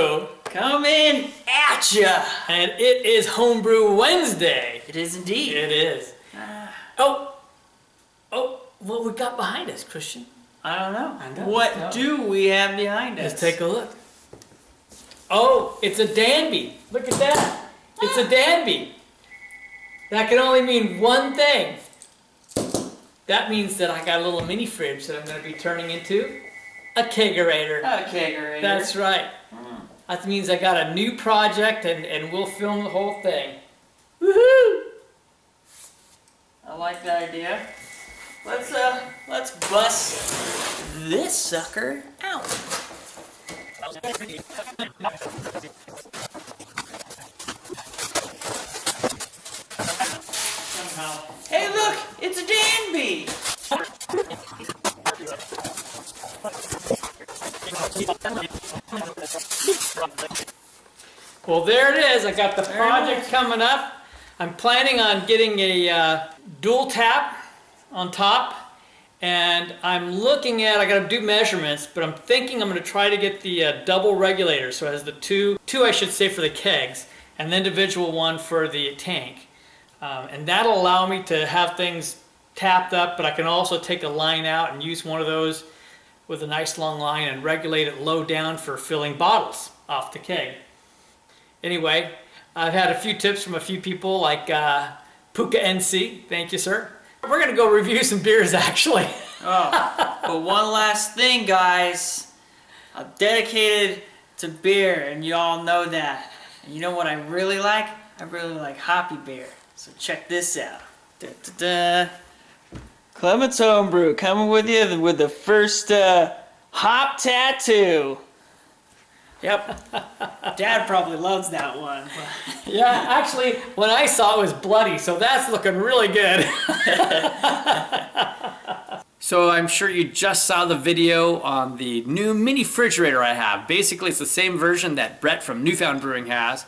Homebrew coming at ya, and it is Homebrew Wednesday. It is indeed. It is. What we got behind us, Christian? I don't know. What do we have behind us? Let's take a look. Oh, it's a Danby. Look at that. It's a Danby. That can only mean one thing. That means that I got a little mini fridge that I'm going to be turning into a Kegerator. A Kegerator. That's right. That means I got a new project and we'll film the whole thing. Woohoo! I like the idea. Let's bust this sucker out. Hey look, it's a Danby! Well, there it is. I got the project coming up. I'm planning on getting a dual tap on top, and I'm looking at, I got to do measurements, but I'm thinking I'm going to try to get the double regulator, so it has the two I should say for the kegs, and the individual one for the tank. And that'll allow me to have things tapped up, but I can also take a line out and use one of those with a nice long line and regulate it low down for filling bottles off the keg. Anyway, I've had a few tips from a few people like Puka NC, thank you sir. We're gonna go review some beers actually. But one last thing guys, I'm dedicated to beer and you all know that. And you know what I really like? I really like hoppy beer. So check this out. Da, da, da. Clement's Homebrew coming with you with the first hop tattoo. Yep. Dad probably loves that one. Yeah, actually, when I saw it was bloody, so that's looking really good. So I'm sure you just saw the video on the new mini refrigerator I have. Basically, it's the same version that Brett from Newfound Brewing has.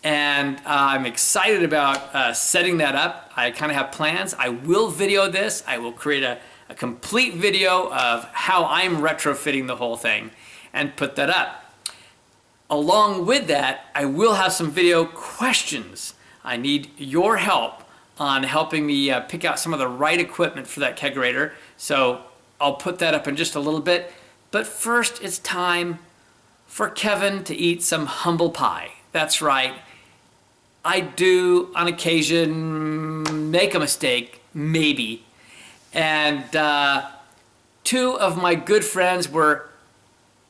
And I'm excited about setting that up. I kind of have plans. I will video this. I will create a complete video of how I'm retrofitting the whole thing and put that up. Along with that, I will have some video questions. I need your help on helping me pick out some of the right equipment for that Kegerator. So I'll put that up in just a little bit. But first, it's time for Kevin to eat some humble pie. That's right. I do, on occasion, make a mistake, maybe. And two of my good friends were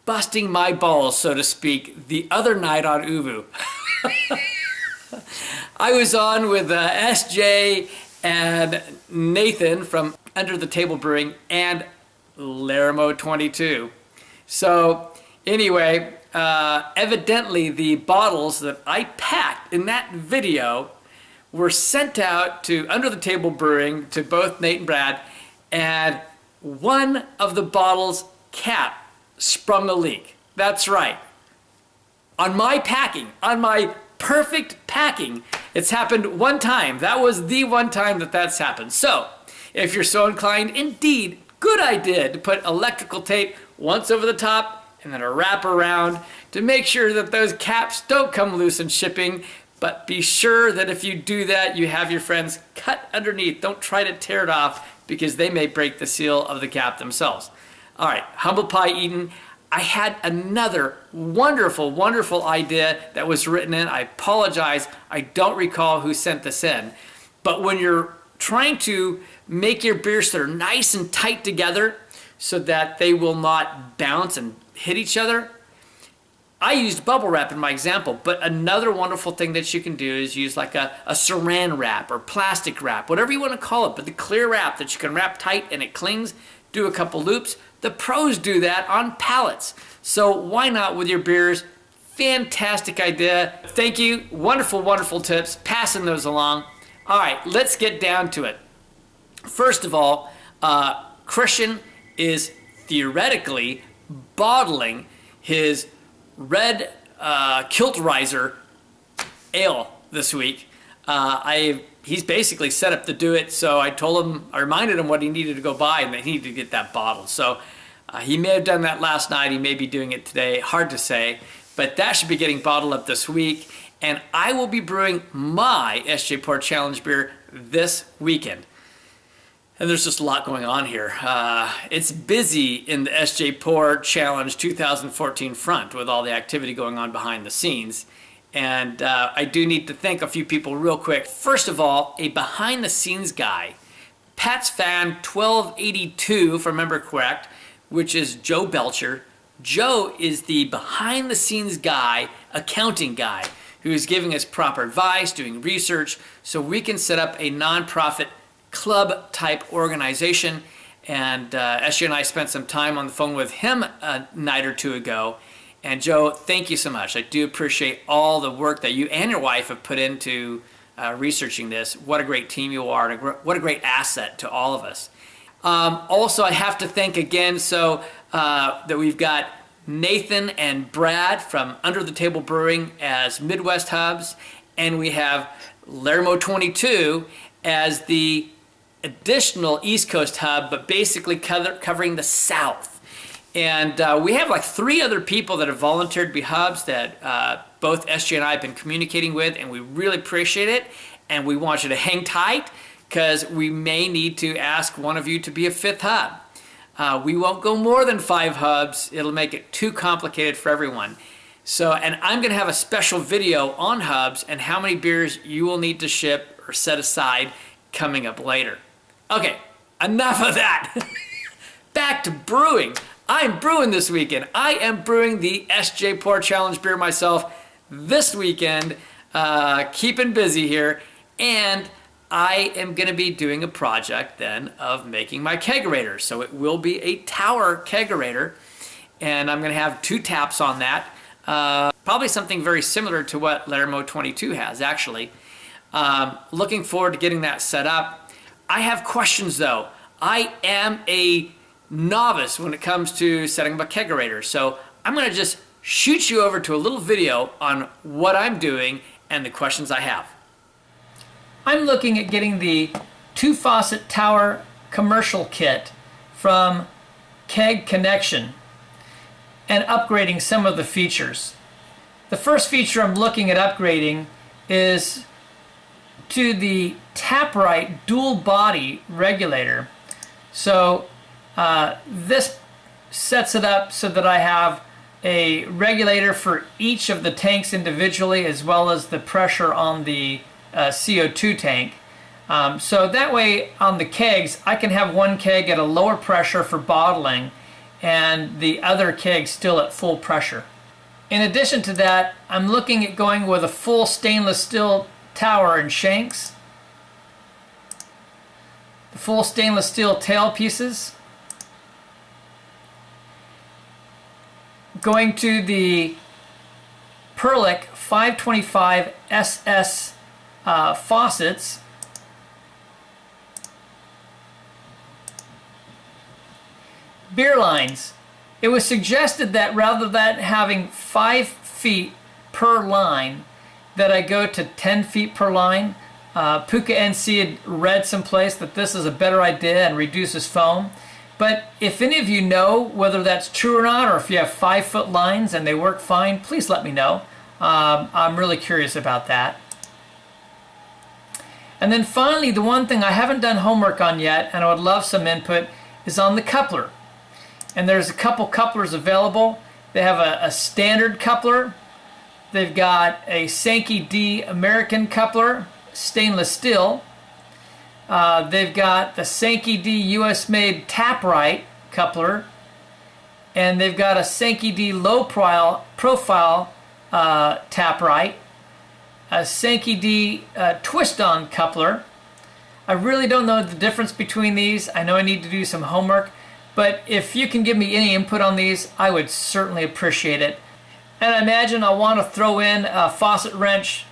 busting my balls, so to speak, the other night on Uvu. I was on with SJ and Nathan from Under the Table Brewing and Laramo 22. So anyway, evidently the bottles that I packed in that video were sent out to Under the Table Brewing, to both Nate and Brad, and one of the bottles' cap sprung a leak. That's right. On my packing, on my perfect packing, it's happened one time. That was the one time that that's happened. So, if you're so inclined, indeed, good idea to put electrical tape once over the top and then a wrap around to make sure that those caps don't come loose in shipping. But be sure that if you do that, you have your friends cut underneath. Don't try to tear it off because they may break the seal of the cap themselves. All right, humble pie eaten. I had another wonderful, wonderful idea that was written in. I apologize, I don't recall who sent this in. But when you're trying to make your beers that are nice and tight together so that they will not bounce and hit each other, I used bubble wrap in my example, but another wonderful thing that you can do is use like a saran wrap or plastic wrap, whatever you want to call it, but the clear wrap that you can wrap tight and it clings, do a couple loops. The pros do that on pallets. So why not with your beers? Fantastic idea. Thank you. Wonderful, wonderful tips. Passing those along. All right, let's get down to it. First of all, Christian is theoretically bottling his red Kilt Riser ale this week. He's basically set up to do it, so I reminded him what he needed to go buy and that he needed to get that bottle. So he may have done that last night, he may be doing it today, hard to say. but that should be getting bottled up this week. And I will be brewing my SJ Pour Challenge beer this weekend. And there's just a lot going on here. It's busy in the SJ Pour Challenge 2014 front with all the activity going on behind the scenes. And I do need to thank a few people real quick. First of all, a behind the scenes guy, Pat's Fan 1282, if I remember correct, which is Joe Belcher. Joe is the behind the scenes guy, accounting guy, who's giving us proper advice, doing research, so we can set up a nonprofit club type organization. And SJ and I spent some time on the phone with him a night or two ago. And Joe, thank you so much. I do appreciate all the work that you and your wife have put into researching this. What a great team you are, and what a great asset to all of us. Also, I have to thank again that we've got Nathan and Brad from Under the Table Brewing as Midwest hubs, and we have Lermo 22 as the additional East Coast hub, but basically covering the South. And we have like 3 other people that have volunteered to be hubs that both SJ and I have been communicating with, and we really appreciate it. And we want you to hang tight, because we may need to ask one of you to be a 5th hub. We won't go more than 5 hubs. It'll make it too complicated for everyone. So, and I'm going to have a special video on hubs and how many beers you will need to ship or set aside coming up later. Okay, enough of that. Back to brewing. I'm brewing this weekend. I am brewing the SJ Pour Challenge beer myself this weekend. Keeping busy here. And I am going to be doing a project then of making my kegerator. So it will be a tower kegerator. And I'm going to have 2 taps on that. Probably something very similar to what Lermo 22 has, actually. Looking forward to getting that set up. I have questions, though. I am a novice when it comes to setting up a kegerator. So I'm going to just shoot you over to a little video on what I'm doing and the questions I have. I'm looking at getting the 2 Faucet Tower commercial kit from Keg Connection and upgrading some of the features. The first feature I'm looking at upgrading is to the Taprite dual body regulator. So this sets it up so that I have a regulator for each of the tanks individually, as well as the pressure on the CO2 tank. So that way on the kegs, I can have one keg at a lower pressure for bottling and the other keg still at full pressure. In addition to that, I'm looking at going with a full stainless steel tower and shanks, the full stainless steel tail pieces, going to the Perlick 525 SS faucets, beer lines. It was suggested that rather than having 5 feet per line, that I go to 10 feet per line. Puka NC had read someplace that this is a better idea and reduces foam. But if any of you know whether that's true or not, or if you have 5-foot lines and they work fine, please let me know. I'm really curious about that. And then finally, the one thing I haven't done homework on yet, and I would love some input, is on the coupler. And there's a couple couplers available. They have a standard coupler. They've got a Sankey D American coupler, stainless steel. They've got the Sankey D US made Taprite coupler. And they've got a Sankey D low profile Taprite. A Sankey D twist-on coupler. I really don't know the difference between these. I know I need to do some homework. But if you can give me any input on these, I would certainly appreciate it. And I imagine I'll want to throw in a faucet wrench.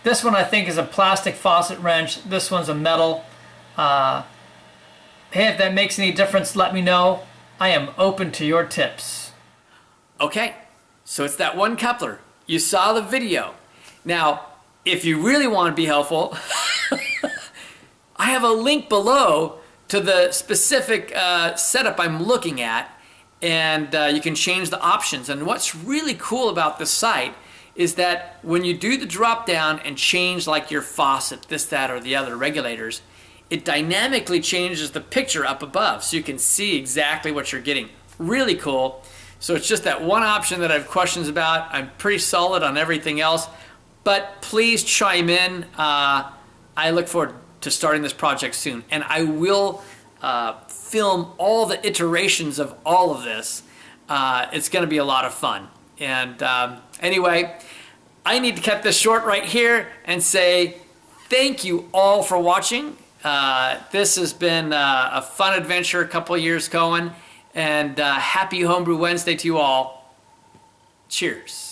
This one I think is a plastic faucet wrench. This one's a metal. Hey, if that makes any difference, let me know. I am open to your tips. Okay, so it's that one coupler. You saw the video. Now, if you really want to be helpful, I have a link below to the specific setup I'm looking at, and you can change the options. And what's really cool about this site is that when you do the drop down and change like your faucet, this, that, or the other regulators, it dynamically changes the picture up above so you can see exactly what you're getting. Really cool. So it's just that one option that I have questions about. I'm pretty solid on everything else, but please chime in. I look forward to starting this project soon, and I will film all the iterations of all of this. It's going to be a lot of fun. And anyway, I need to cut this short right here and say thank you all for watching. This has been a fun adventure, a couple years going, and happy Homebrew Wednesday to you all. Cheers.